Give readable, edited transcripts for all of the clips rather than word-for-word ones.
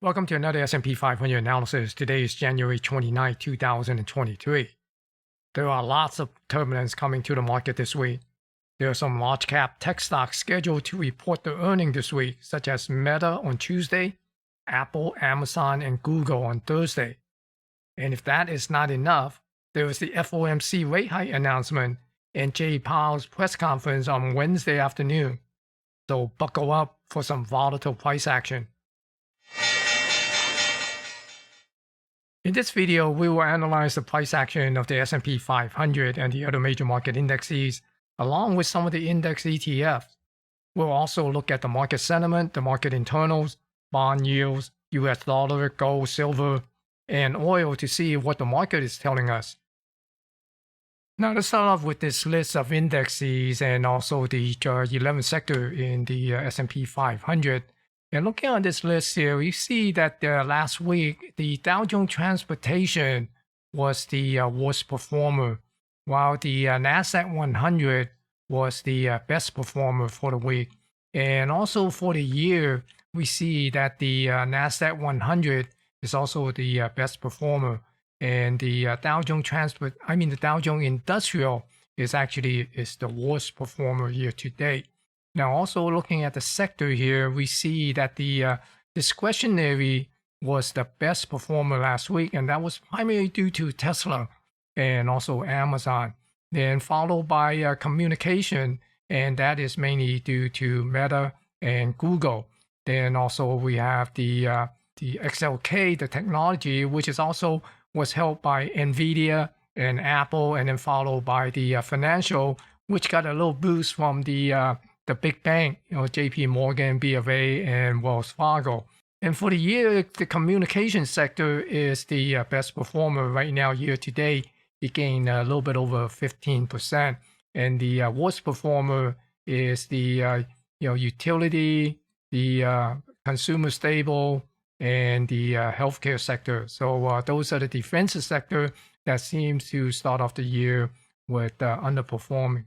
Welcome to another S&P 500 analysis. Today is January 29, 2023. There are lots of turbulence coming to the market this week. There are some large cap tech stocks scheduled to report their earnings this week, such as Meta on Tuesday, Apple, Amazon, and Google on Thursday. And if that is not enough, there is the FOMC rate hike announcement and Jay Powell's press conference on Wednesday afternoon. So buckle up for some volatile price action. In this video, we will analyze the price action of the S&P 500 and the other major market indexes, along with some of the index ETFs. We'll also look at the market sentiment, the market internals, bond yields, US dollar, gold, silver, and oil to see what the market is telling us. Now let's start off with this list of indexes and also the 11 sector in the S&P 500. And looking at this list here, we see that last week, the Dow Jones Transportation was the worst performer, while the Nasdaq 100 was the best performer for the week. And also for the year, we see that the Nasdaq 100 is also the best performer. And the Dow Jones the Dow Jones Industrial is the worst performer year to date. Now, also looking at the sector here, we see that the discretionary was the best performer last week, and that was primarily due to Tesla and also Amazon. Then followed by communication, and that is mainly due to Meta and Google. Then also we have the XLK, the technology, which is also was helped by NVIDIA and Apple, and then followed by the financial, which got a little boost from the big bank, JP Morgan, BofA, and Wells Fargo. And for the year, the communication sector is the best performer right now year to date. It gained a little bit over 15%. And the worst performer is the utility, the consumer stable, and the healthcare sector. So those are the defensive sector that seems to start off the year with underperforming.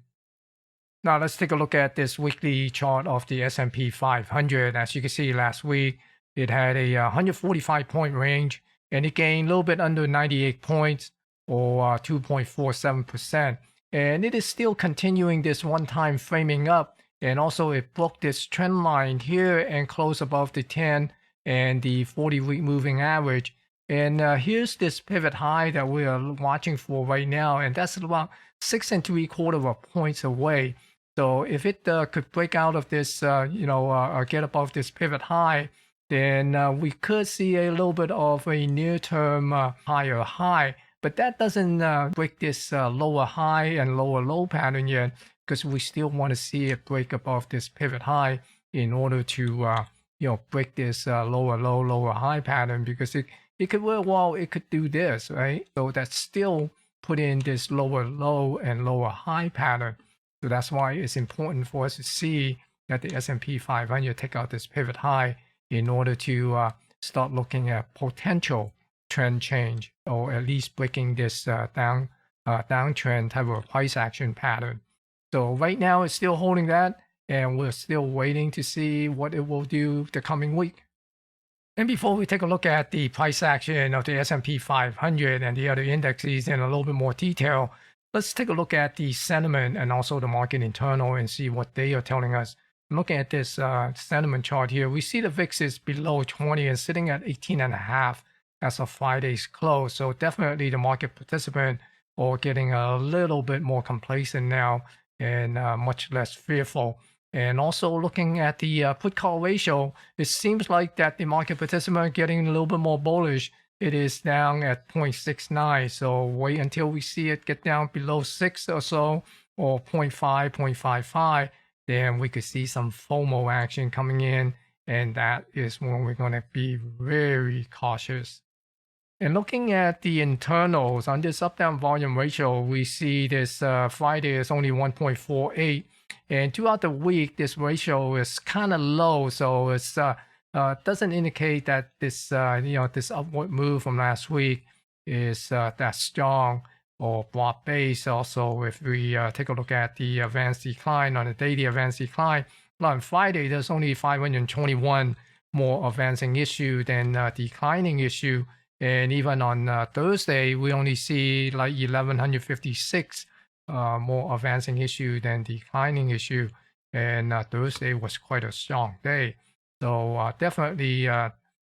Now let's take a look at this weekly chart of the S&P 500. As you can see, last week it had a 145-point range, and it gained a little bit under 98 points, or 2.47%. And it is still continuing this one-time framing up, and also it broke this trend line here and closed above the 10 and the 40-week moving average. And here's this pivot high that we are watching for right now, and that's about 6 3/4 points away. So if it could break out of this, get above this pivot high, then we could see a little bit of a near-term higher high. But that doesn't break this lower high and lower low pattern yet, because we still want to see it break above this pivot high in order to break this lower low, lower high pattern, because it could do this, right? So that's still put in this lower low and lower high pattern. So that's why it's important for us to see that the S&P 500 take out this pivot high in order to start looking at potential trend change, or at least breaking this downtrend type of price action pattern. So right now it's still holding that, and we're still waiting to see what it will do the coming week. And before we take a look at the price action of the S&P 500 and the other indexes in a little bit more detail, let's take a look at the sentiment and also the market internal and see what they are telling us. Looking at this sentiment chart here, we see the VIX is below 20 and sitting at 18.5 as of Friday's close. So definitely the market participant are getting a little bit more complacent now and much less fearful. And also looking at the put call ratio, it seems like that the market participant are getting a little bit more bullish. It is down at 0.69. So wait until we see it get down below 6 or so, or 0.5, 0.55, then we could see some FOMO action coming in. And that is when we're going to be very cautious. And looking at the internals on this up-down volume ratio, we see this Friday is only 1.48. And throughout the week, this ratio is kind of low. So it's doesn't indicate that this this upward move from last week is that strong or broad-based. Also, if we take a look at the advanced decline on the daily advanced decline, on Friday there's only 521 more advancing issue than declining issue. And even on Thursday, we only see like 1156 more advancing issue than declining issue. And Thursday was quite a strong day. So definitely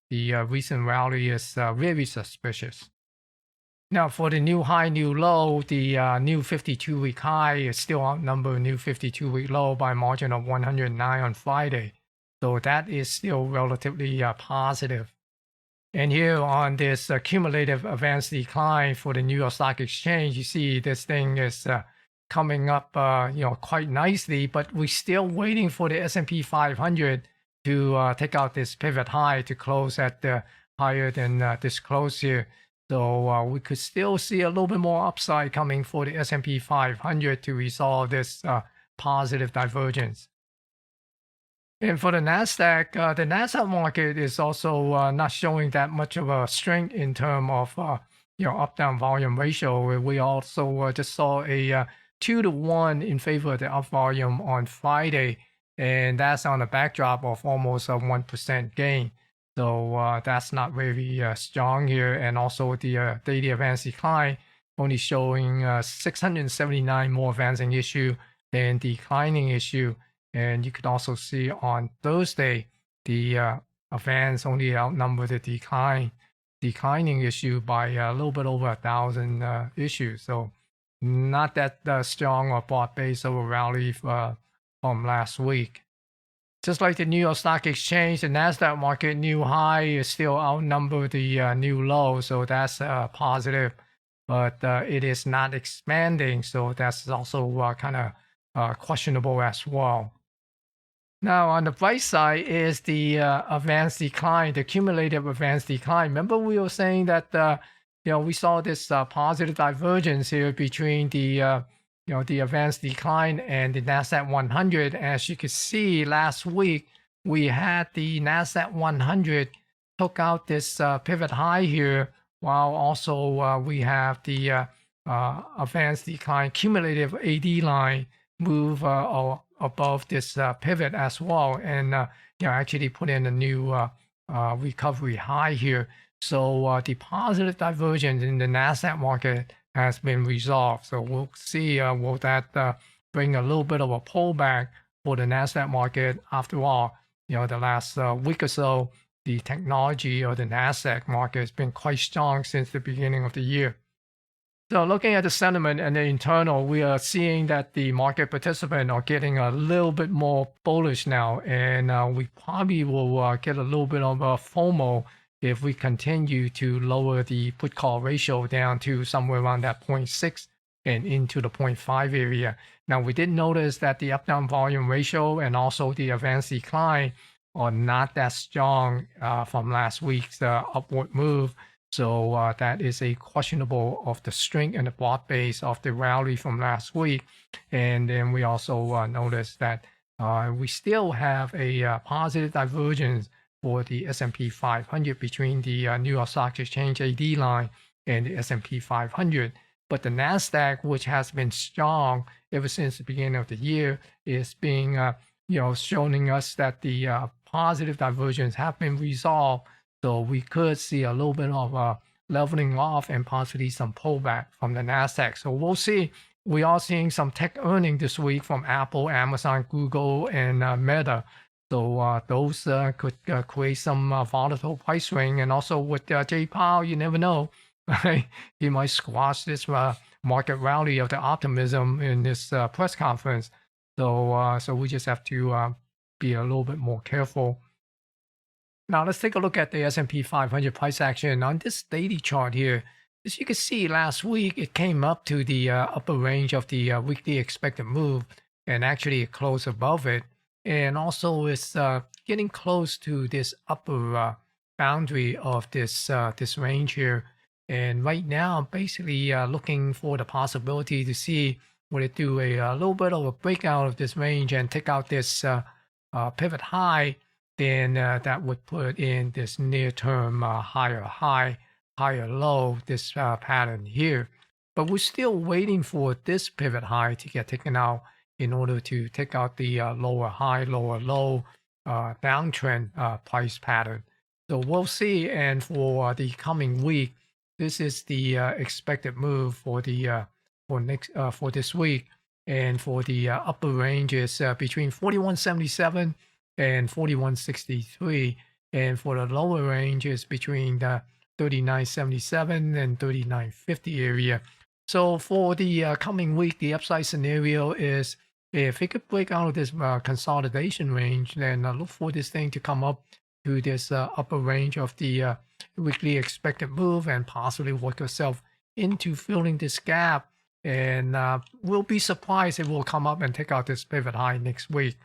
the recent rally is very suspicious. Now, for the new high, new low, the new 52-week high is still outnumbered new 52-week low by a margin of 109 on Friday. So that is still relatively positive. And here on this cumulative advanced decline for the New York Stock Exchange, you see this thing is coming up quite nicely, but we're still waiting for the S&P 500 to take out this pivot high to close at higher than this close here. So we could still see a little bit more upside coming for the S&P 500 to resolve this positive divergence. And for the Nasdaq market is also not showing that much of a strength in terms of up-down volume ratio. We also just saw a 2-to-1 in favor of the up volume on Friday, and that's on a backdrop of almost a 1% gain. So that's not very strong here. And also the daily advanced decline only showing 679 more advancing issue than declining issue. And you could also see on Thursday, the advance only outnumbered the declining issue by a little bit over 1,000 issues. So not that strong or broad-based of a rally from last week. Just like the New York Stock Exchange, the Nasdaq market new high is still outnumbered the new low, so that's positive. But it is not expanding, so that's also kind of questionable as well. Now, on the bright side is the advanced decline, the cumulative advanced decline. Remember, we were saying that we saw this positive divergence here between the the advanced decline and the Nasdaq 100. As you can see, last week we had the Nasdaq 100 took out this pivot high here, while also we have the advanced decline cumulative AD line move above this pivot as well, and actually put in a new recovery high here. So the positive divergence in the Nasdaq market has been resolved. So we'll see will that bring a little bit of a pullback for the Nasdaq market. After all, the last week or so, the technology of the Nasdaq market has been quite strong since the beginning of the year. So looking at the sentiment and the internal, we are seeing that the market participants are getting a little bit more bullish now, and we probably will get a little bit of a FOMO if we continue to lower the put-call ratio down to somewhere around that 0.6 and into the 0.5 area. Now, we did notice that the up-down volume ratio and also the advanced decline are not that strong from last week's upward move. So that is a questionable of the strength and the broad base of the rally from last week. And then we also noticed that we still have a positive divergence for the S&P 500 between the New York Stock Exchange AD line and the S&P 500. But the Nasdaq, which has been strong ever since the beginning of the year, is being, showing us that the positive divergence have been resolved. So we could see a little bit of leveling off and possibly some pullback from the Nasdaq. So we'll see. We are seeing some tech earnings this week from Apple, Amazon, Google, and Meta. So those could create some volatile price swing. And also with Jay Powell, you never know. He might squash this market rally of the optimism in this press conference. So we just have to be a little bit more careful. Now let's take a look at the S&P 500 price action on this daily chart here. As you can see, last week it came up to the upper range of the weekly expected move, and actually it closed above it. And also it's getting close to this upper boundary of this range here. And right now, I'm basically looking for the possibility to see will it do a little bit of a breakout of this range and take out this pivot high. Then that would put in this near-term higher high, higher low, this pattern here. But we're still waiting for this pivot high to get taken out in order to take out the lower high, lower low downtrend price pattern. So we'll see. And for the coming week, this is the expected move for the for this week. And for the upper range is between 41.77 and 41.63, and for the lower range is between the 39.77 and 39.50 area. So for the coming week, the upside scenario is if it could break out of this consolidation range, then look for this thing to come up to this upper range of the weekly expected move and possibly work yourself into filling this gap. And we'll be surprised if it will come up and take out this pivot high next week.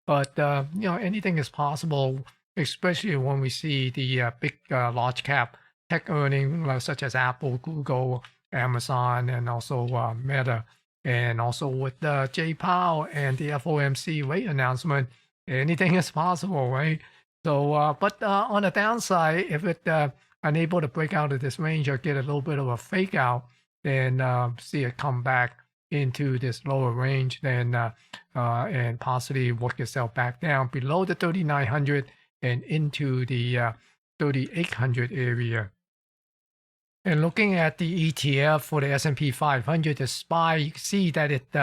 But anything is possible, especially when we see the big large cap tech earnings such as Apple, Google, Amazon, and also Meta, and also with Jay Powell and the FOMC rate announcement, anything is possible, right? So, but on the downside, if it unable to break out of this range or get a little bit of a fake out, then see it come back into this lower range, then and possibly work itself back down below the 3,900 and into the 3,800 area. And looking at the ETF for the S&P 500, the SPY, you can see that it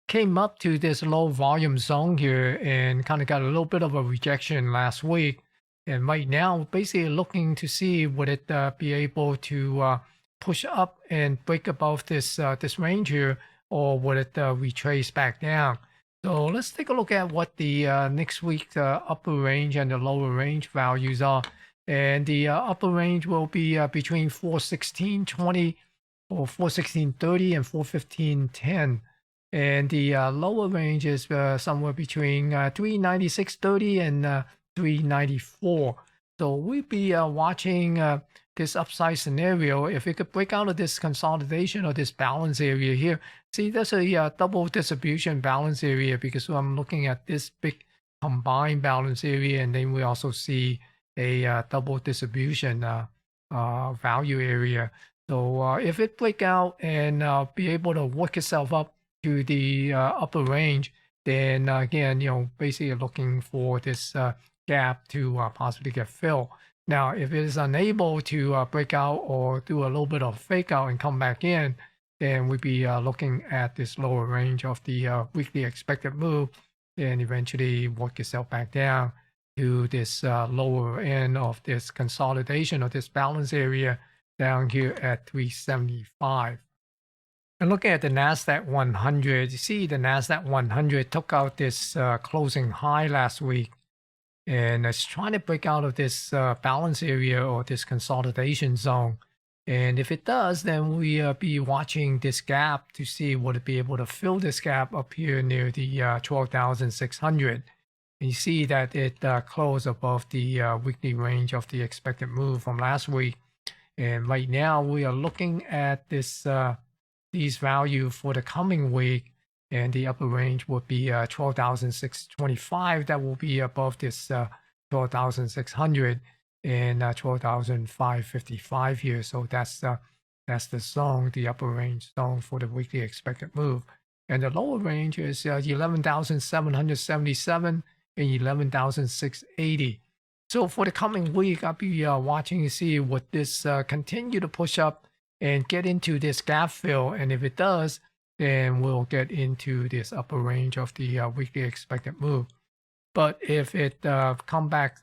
came up to this low volume zone here and kind of got a little bit of a rejection last week. And right now, basically looking to see would it be able to push up and break above this this range here, or would it retrace back down? So let's take a look at what the next week's upper range and the lower range values are. And the upper range will be between 416.20 or 416.30 and 415.10. And the lower range is somewhere between 396.30 and 394. So we'll be watching this upside scenario. If it could break out of this consolidation or this balance area here, see there's a double distribution balance area because I'm looking at this big combined balance area, and then we also see a double distribution value area. So if it break out and be able to work itself up to the upper range, then again, basically looking for this gap to possibly get filled. Now, if it is unable to break out or do a little bit of fake out and come back in, then we'd be looking at this lower range of the weekly expected move and eventually work itself back down to this lower end of this consolidation of this balance area down here at 375. And looking at the Nasdaq 100, you see the Nasdaq 100 took out this closing high last week, and it's trying to break out of this balance area or this consolidation zone. And if it does, then we be watching this gap to see would it be able to fill this gap up here near the 12,600. And you see that it closed above the weekly range of the expected move from last week. And right now we are looking at this these value for the coming week, and the upper range would be 12,625. That will be above this 12,600 and 12,555 here. So that's the zone, the upper range zone for the weekly expected move. And the lower range is 11,777 and 11,680. So for the coming week, I'll be watching to see would this continue to push up and get into this gap fill. And if it does, then we'll get into this upper range of the weekly expected move. But if it come back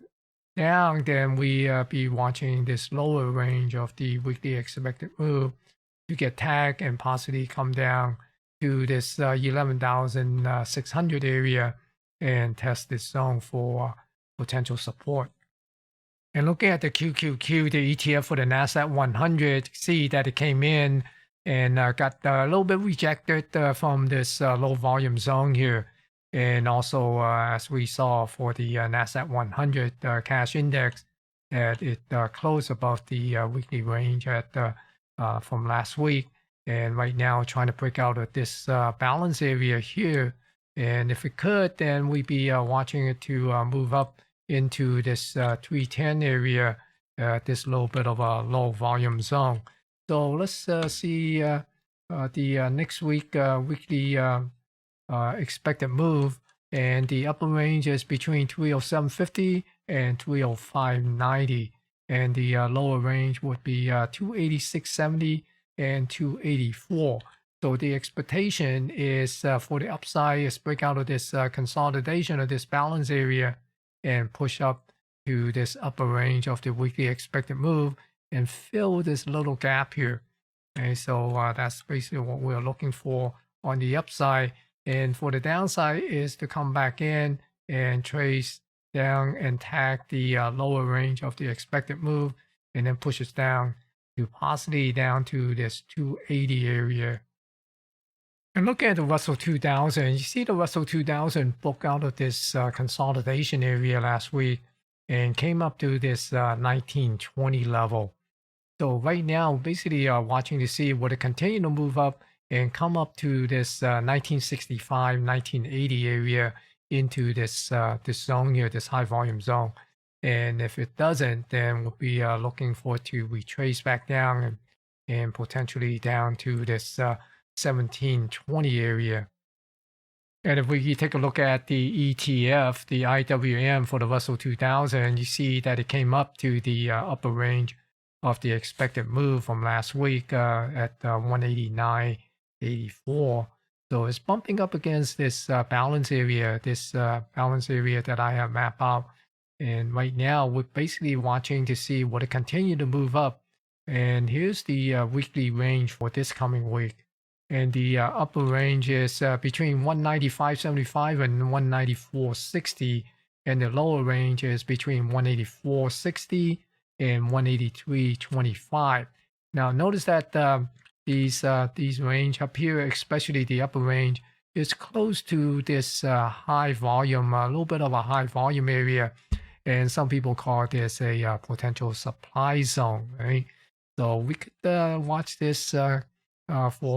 down, then we be watching this lower range of the weekly expected move to get tagged and possibly come down to this 11,600 area and test this zone for potential support. And looking at the QQQ, the ETF for the Nasdaq 100, see that it came in and got a little bit rejected from this low volume zone here. And also, as we saw for the Nasdaq 100 cash index, that it closed above the weekly range at from last week. And right now, trying to break out of this balance area here. And if it could, then we'd be watching it to move up into this 310 area, this little bit of a low volume zone. So let's see the next week weekly expected move. and the upper range is between 307.50 and 305.90, and the lower range would be 286.70 and 284. So the expectation is for the upside is break out of this consolidation of this balance area and push up to this upper range of the weekly expected move and fill this little gap here. Okay, so that's basically what we're looking for on the upside. And for the downside is to come back in and trace down and tag the lower range of the expected move and then push us down to possibly down to this 280 area. And look at the Russell 2000. You see the Russell 2000 broke out of this consolidation area last week and came up to this 1920 level. So right now, basically watching to see would it continue to move up and come up to this 1965, 1980 area into this this zone here, this high volume zone. And if it doesn't, then we'll be looking for it to retrace back down and potentially down to this 1720 area. And if we take a look at the ETF, the IWM for the Russell 2000, you see that it came up to the upper range of the expected move from last week at 189.84. So it's bumping up against this balance area, that I have mapped out. And right now, we're basically watching to see what it continue to move up. And here's the weekly range for this coming week. And the upper range is between 195.75 and 194.60. And the lower range is between 184.60 and 183.25. Now, notice that these range up here, especially the upper range, is close to this high volume, a little bit of a high volume area. And some people call this a potential supply zone, right? So we could watch this for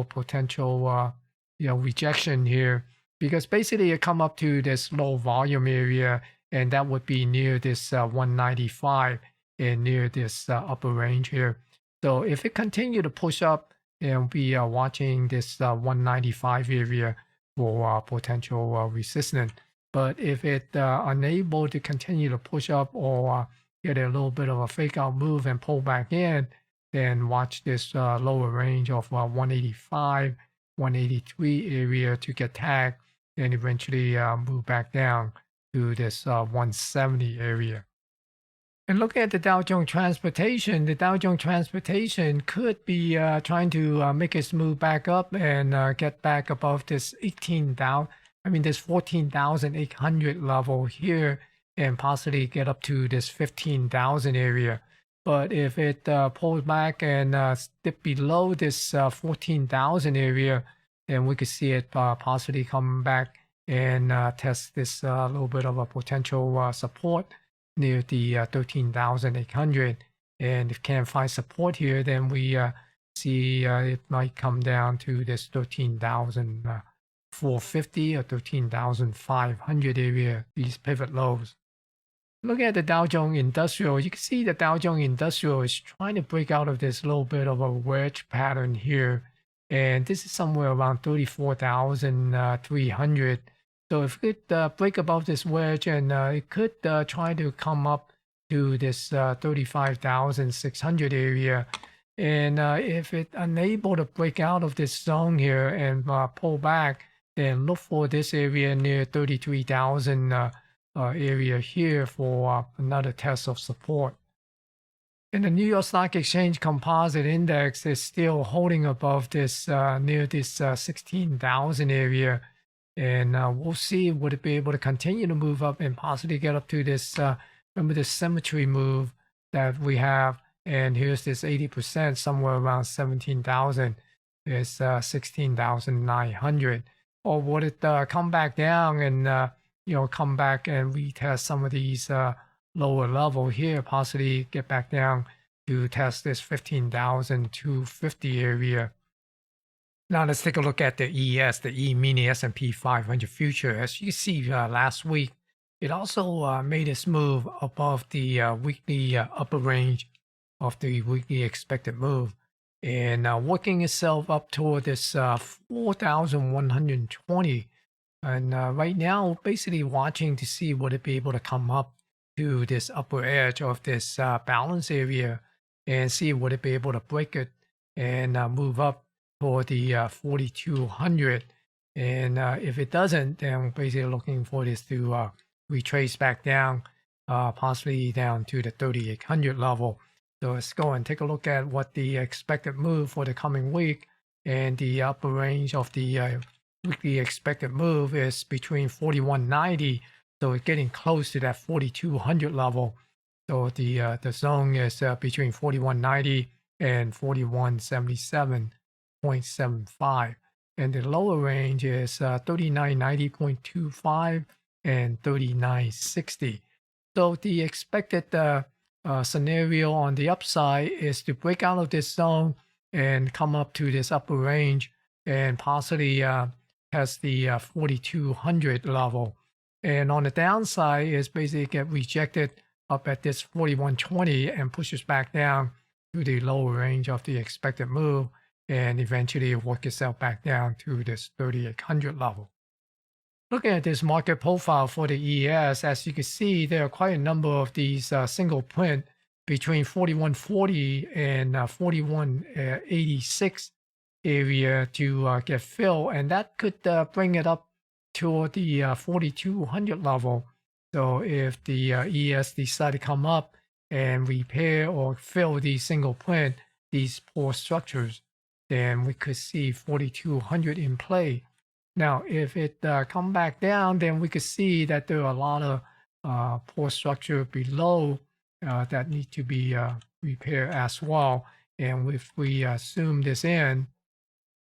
potential rejection here, because basically it come up to this low volume area, and that would be near this 195 and near this upper range here. So if it continue to push up, and we'll be watching this 195 area for potential resistance. But if it unable to continue to push up or get a little bit of a fake out move and pull back in, then watch this lower range of 185, 183 area to get tagged and eventually move back down to this 170 area. And looking at the Dow Jones Transportation, the Dow Jones Transportation could be trying to make its move back up and get back above this 14,800 level here and possibly get up to this 15,000 area. But if it pulls back and dip below this 14,000 area, then we could see it possibly come back and test this little bit of a potential support near the 13,800. And if can't find support here, then we see it might come down to this 13,450 or 13,500 area, these pivot lows. Looking at the Dow Jones Industrial, you can see the Dow Jones Industrial is trying to break out of this little bit of a wedge pattern here. And this is somewhere around 34,300. So if it could break above this wedge, and it could try to come up to this 35,600 area. And if it unable to break out of this zone here and pull back, then look for this area near 33,000 area here for another test of support. And the New York Stock Exchange Composite Index is still holding above this near this 16,000 area. And we'll see, would it be able to continue to move up and possibly get up to this, remember this symmetry move that we have. And here's this 80%, somewhere around 17,000. It's 16,900. Or would it come back down and, come back and retest some of these lower level here, possibly get back down to test this 15,250 area. Now let's take a look at the ES, the E mini S&P 500 future. As you see last week, it also made its move above the weekly upper range of the weekly expected move, and working itself up toward this 4,120 And right now, basically watching to see would it be able to come up to this upper edge of this balance area and see would it be able to break it and move up toward the 4200. And if it doesn't, then we're basically looking for this to retrace back down, possibly down to the 3800 level. So let's go and take a look at what the expected move for the coming week, and the upper range of the weekly expected move is between 4190. So it's getting close to that 4200 level. So the zone is between 4190 and 4177.75. And the lower range is 3990.25 and 3960. So the expected scenario on the upside is to break out of this zone and come up to this upper range and possibly test the 4200 level. And on the downside is basically get rejected up at this 4120 and pushes back down to the lower range of the expected move, and eventually work itself back down to this 3800 level. Looking at this market profile for the ES, as you can see, there are quite a number of these single print between 4140 and 4186 area to get filled, and that could bring it up toward the 4200 level. So if the ES decide to come up and repair or fill these single print, these poor structures, then we could see 4200 in play. Now, if it come back down, then we could see that there are a lot of poor structure below that need to be repaired as well. And if we zoom this in,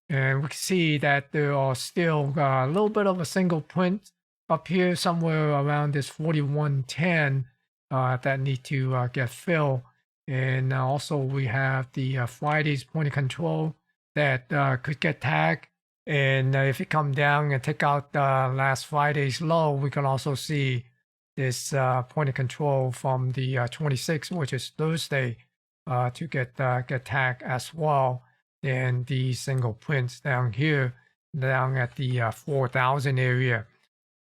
and we can see that there are still a little bit of a single print up here somewhere around this 4110 that need to get filled. And also we have the Friday's point of control that could get tagged. And if it come down and take out last Friday's low, we can also see this point of control from the 26th, which is Thursday, to get tagged as well. And the single prints down here, down at the 4000 area.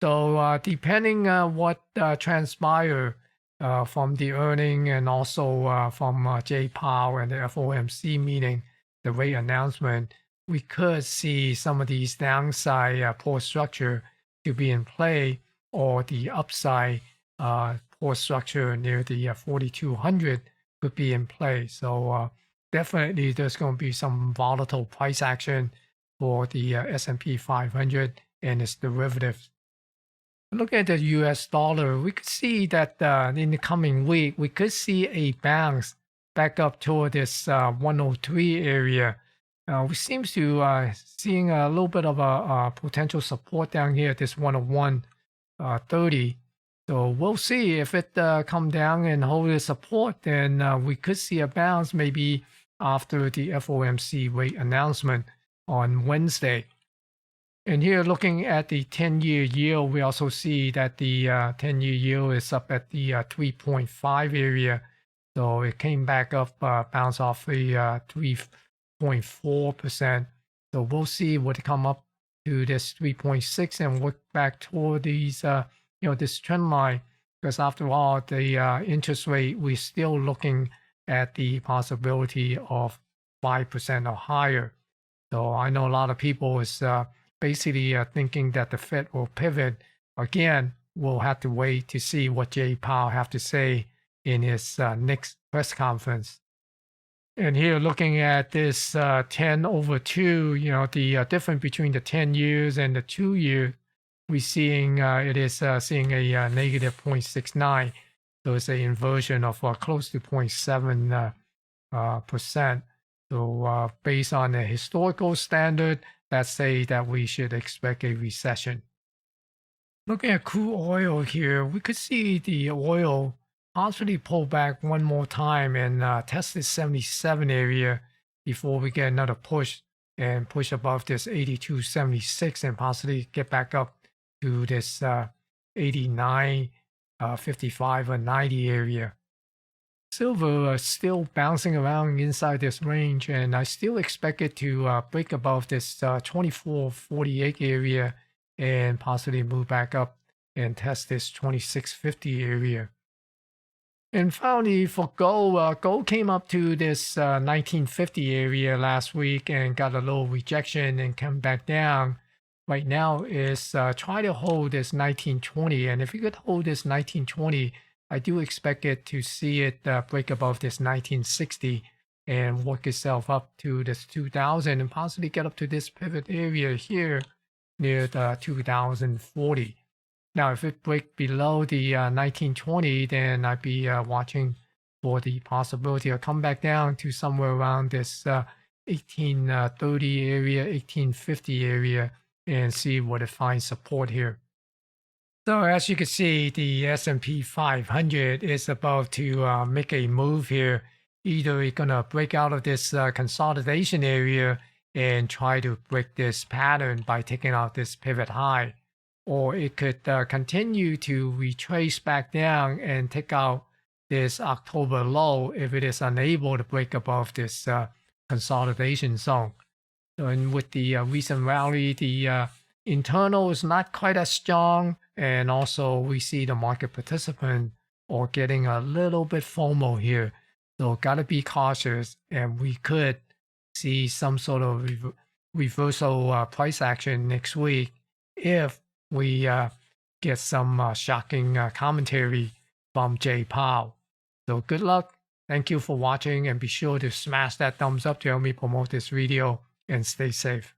So depending what transpire from the earning and also from J. Powell and the FOMC meeting, the rate announcement, we could see some of these downside poor structure to be in play, or the upside poor structure near the 4200 could be in play. So definitely there's going to be some volatile price action for the S&P 500 and its derivatives. Look at the US dollar. We could see that in the coming week, we could see a bounce back up toward this 103 area. We seem to seeing a little bit of a potential support down here at this 101.30. So we'll see if it come down and hold the support. Then we could see a bounce maybe after the FOMC rate announcement on Wednesday. And here, looking at the 10-year yield, we also see that the 10-year yield is up at the 3.5 area. So it came back up, bounced off the 3.4%. So we'll see what it come up to this 3.6 and work back toward these, this trend line. Because after all, the interest rate, we're still looking at the possibility of 5% or higher. So I know a lot of people is basically thinking that the Fed will pivot. Again, we'll have to wait to see what Jay Powell have to say in his next press conference. And here, looking at this 10/2, the difference between the 10 years and the 2 year, we're seeing it is seeing a negative 0.69. So it's an inversion of close to 0.7%. So based on the historical standard, let's say that we should expect a recession. Looking at crude oil here, we could see the oil possibly pull back one more time and test this 77 area before we get another push and push above this 82.76 and possibly get back up to this 89, 55 or 90 area. Silver still bouncing around inside this range, and I still expect it to break above this 24.48 area and possibly move back up and test this 2650 area. And finally, for gold, gold came up to this 1950 area last week and got a little rejection and come back down. Right now is try to hold this 1920, and if you could hold this 1920, I do expect it to see it break above this 1960 and work itself up to this 2000 and possibly get up to this pivot area here near the 2040. Now, if it breaks below the 1920, then I'd be watching for the possibility of come back down to somewhere around this 1830 area, 1850 area, and see what it finds support here. So as you can see, the S&P 500 is about to make a move here. Either it's going to break out of this consolidation area and try to break this pattern by taking out this pivot high, or it could continue to retrace back down and take out this October low if it is unable to break above this consolidation zone. So, and with the recent rally, the internal is not quite as strong, and also we see the market participant are getting a little bit FOMO here. So got to be cautious, and we could see some sort of reversal price action next week if we get some shocking commentary from Jay Powell. So good luck. Thank you for watching, and be sure to smash that thumbs up to help me promote this video, and stay safe.